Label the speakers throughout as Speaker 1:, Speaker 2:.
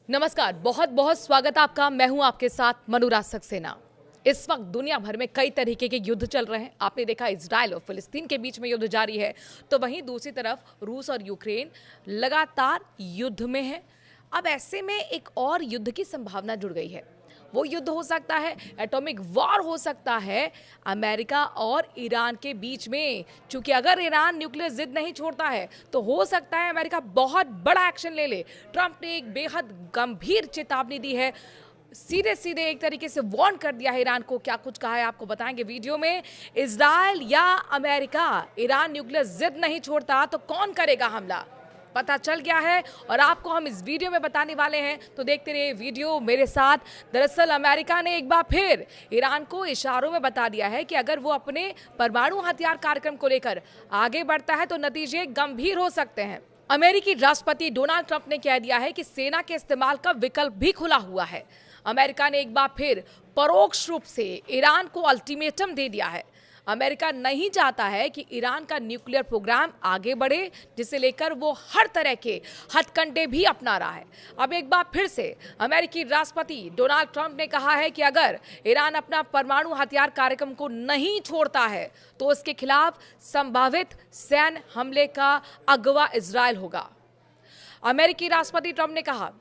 Speaker 1: नमस्कार, बहुत बहुत स्वागत आपका। मैं हूं आपके साथ मनुराज सक्सेना। इस वक्त दुनिया भर में कई तरीके के युद्ध चल रहे हैं। आपने देखा इजराइल और फिलिस्तीन के बीच में युद्ध जारी है, तो वहीं दूसरी तरफ रूस और यूक्रेन लगातार युद्ध में है। अब ऐसे में एक और युद्ध की संभावना जुड़ गई है। वो युद्ध हो सकता है, एटॉमिक वॉर हो सकता है अमेरिका और ईरान के बीच में। क्योंकि अगर ईरान न्यूक्लियर जिद नहीं छोड़ता है तो हो सकता है अमेरिका बहुत बड़ा एक्शन ले ले। ट्रंप ने एक बेहद गंभीर चेतावनी दी है, सीधे सीधे एक तरीके से वार्न कर दिया है ईरान को। क्या कुछ कहा है आपको बताएंगे वीडियो में। इजराइल या अमेरिका, ईरान न्यूक्लियर जिद नहीं छोड़ता तो कौन करेगा हमला, पता चल गया है और आपको हम इस वीडियो में बताने वाले हैं, तो देखते रहिए वीडियो मेरे साथ। दरअसल अमेरिका ने एक बार फिर ईरान को इशारों में बता दिया है कि अगर वो अपने परमाणु हथियार कार्यक्रम को लेकर आगे बढ़ता है तो नतीजे गंभीर हो सकते हैं। अमेरिकी राष्ट्रपति डोनाल्ड ट्रंप ने कह दिया है कि सेना के इस्तेमाल का विकल्प भी खुला हुआ है। अमेरिका ने एक बार फिर परोक्ष रूप से ईरान को अल्टीमेटम दे दिया है। अमेरिका नहीं चाहता है कि ईरान का न्यूक्लियर प्रोग्राम आगे बढ़े, जिसे लेकर वो हर तरह के हथकंडे भी अपना रहा है। अब एक बार फिर से अमेरिकी राष्ट्रपति डोनाल्ड ट्रंप ने कहा है कि अगर ईरान अपना परमाणु हथियार कार्यक्रम को नहीं छोड़ता है तो उसके खिलाफ संभावित सैन्य हमले का अगवा इजराइल होगा। अमेरिकी राष्ट्रपति ट्रंप ने कहा,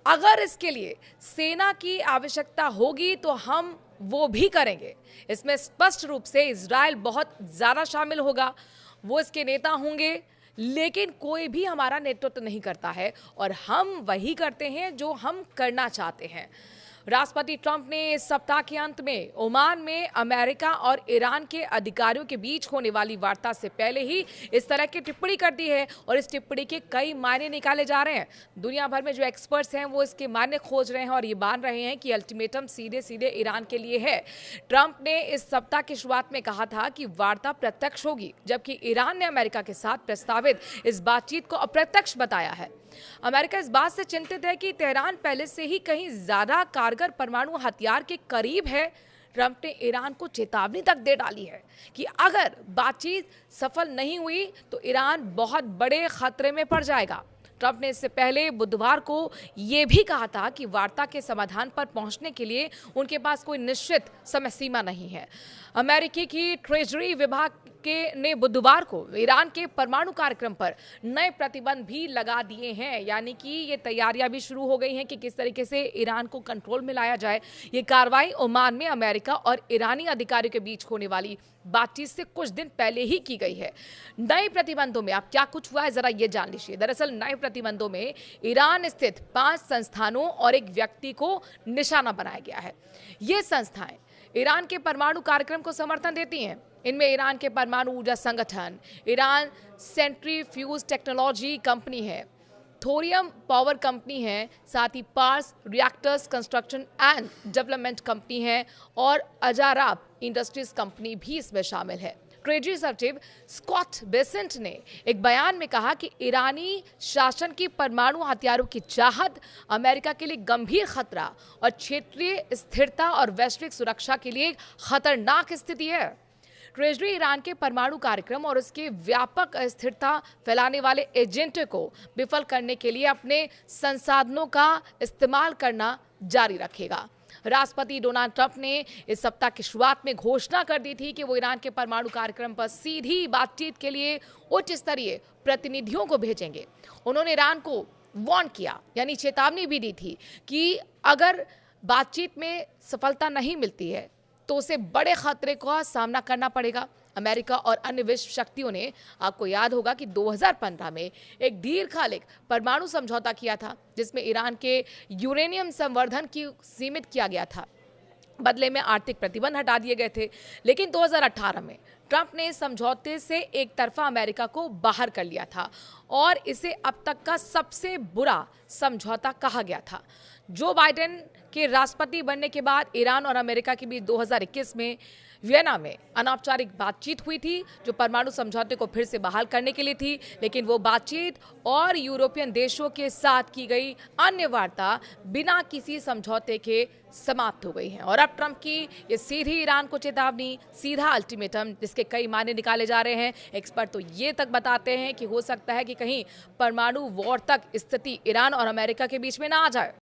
Speaker 1: अगर इसके लिए सेना की आवश्यकता होगी तो हम वो भी करेंगे। इसमें स्पष्ट रूप से इजराइल बहुत ज्यादा शामिल होगा, वो इसके नेता होंगे, लेकिन कोई भी हमारा नेतृत्व नहीं करता है और हम वही करते हैं जो हम करना चाहते हैं। राष्ट्रपति ट्रंप ने इस सप्ताह के अंत में ओमान में अमेरिका और ईरान के अधिकारियों के बीच होने वाली वार्ता से पहले ही इस तरह की टिप्पणी कर दी है और इस टिप्पणी के कई मायने निकाले जा रहे हैं। दुनिया भर में जो एक्सपर्ट्स हैं वो इसके मायने खोज रहे हैं और ये मान रहे हैं कि अल्टीमेटम सीधे सीधे ईरान के लिए है। ट्रंप ने इस सप्ताह की शुरुआत में कहा था कि वार्ता प्रत्यक्ष होगी, जबकि ईरान ने अमेरिका के साथ प्रस्तावित इस बातचीत को अप्रत्यक्ष बताया है। अमेरिका इस बात से चिंतित है कि तेहरान पहले से ही कहीं ज्यादा कारगर परमाणु हथियार के करीब है। ट्रंप ने ईरान को चेतावनी तक दे डाली है कि अगर बातचीत सफल नहीं हुई तो ईरान बहुत बड़े खतरे में पड़ जाएगा। ट्रंप ने इससे पहले बुधवार को यह भी कहा था कि वार्ता के समाधान पर पहुंचने के लिए उनके पास कोई निश्चित समय सीमा नहीं है। अमेरिकी की ट्रेजरी विभाग ने बुधवार को ईरान के परमाणु कार्यक्रम पर नए प्रतिबंध भी लगा दिए हैं, यानी कि ये तैयारियां भी शुरू हो गई हैं कि किस तरीके से ईरान को कंट्रोल में लाया जाए। ये कार्रवाई ओमान में अमेरिका और ईरानी अधिकारियों के बीच होने वाली बातचीत से कुछ दिन पहले ही की गई है। नए प्रतिबंधों में अब क्या कुछ हुआ है, जरा ये जान लीजिए। दरअसल नए प्रतिबंधों में ईरान स्थित 5 संस्थानों और एक व्यक्ति को निशाना बनाया गया है। ये संस्थाएं ईरान के परमाणु कार्यक्रम को समर्थन देती हैं। इनमें ईरान के परमाणु ऊर्जा संगठन, ईरान सेंट्रीफ्यूज टेक्नोलॉजी कंपनी है, थोरियम पावर कंपनी है, साथ ही Pars reactors construction and development company है और अजाराब इंडस्ट्रीज कंपनी भी इसमें शामिल है। ट्रेजरी सचिव स्कॉट बेसेंट ने एक बयान में कहा कि ईरानी शासन की परमाणु हथियारों की चाहत अमेरिका के लिए गंभीर खतरा और क्षेत्रीय स्थिरता और वैश्विक सुरक्षा के लिए खतरनाक स्थिति है। ट्रेजरी ईरान के परमाणु कार्यक्रम और उसके व्यापक अस्थिरता फैलाने वाले एजेंडे को विफल करने के लिए अपने संसाधनों का इस्तेमाल करना जारी रखेगा। राष्ट्रपति डोनाल्ड ट्रंप ने इस सप्ताह की शुरुआत में घोषणा कर दी थी कि वो ईरान के परमाणु कार्यक्रम पर सीधी बातचीत के लिए उच्च स्तरीय प्रतिनिधियों को भेजेंगे। उन्होंने ईरान को वार्न किया, यानी चेतावनी भी दी थी कि अगर बातचीत में सफलता नहीं मिलती है तो उसे बड़े खतरे का सामना करना पड़ेगा। अमेरिका और अन्य विश्व शक्तियों ने, आपको याद होगा कि 2015 में एक दीर्घकालिक परमाणु समझौता किया था जिसमें ईरान के यूरेनियम संवर्धन की सीमित किया गया था। बदले में आर्थिक प्रतिबंध हटा दिए गए थे, लेकिन 2018 में ट्रंप ने इस समझौते से एक तरफा अमेरिका को बाहर कर लिया था और इसे अब तक का सबसे बुरा समझौता कहा गया था। जो बाइडेन के राष्ट्रपति बनने के बाद ईरान और अमेरिका के बीच 2021 में वियना में अनौपचारिक बातचीत हुई थी जो परमाणु समझौते को फिर से बहाल करने के लिए थी, लेकिन वो बातचीत और यूरोपियन देशों के साथ की गई अन्य वार्ता बिना किसी समझौते के समाप्त हो गई है। और अब ट्रंप की ये सीधी ईरान को चेतावनी, सीधा अल्टीमेटम, जिसके कई मायने निकाले जा रहे हैं। एक्सपर्ट तो ये तक बताते हैं कि हो सकता है कि कहीं परमाणु वॉर तक स्थिति ईरान और अमेरिका के बीच में ना आ जाए।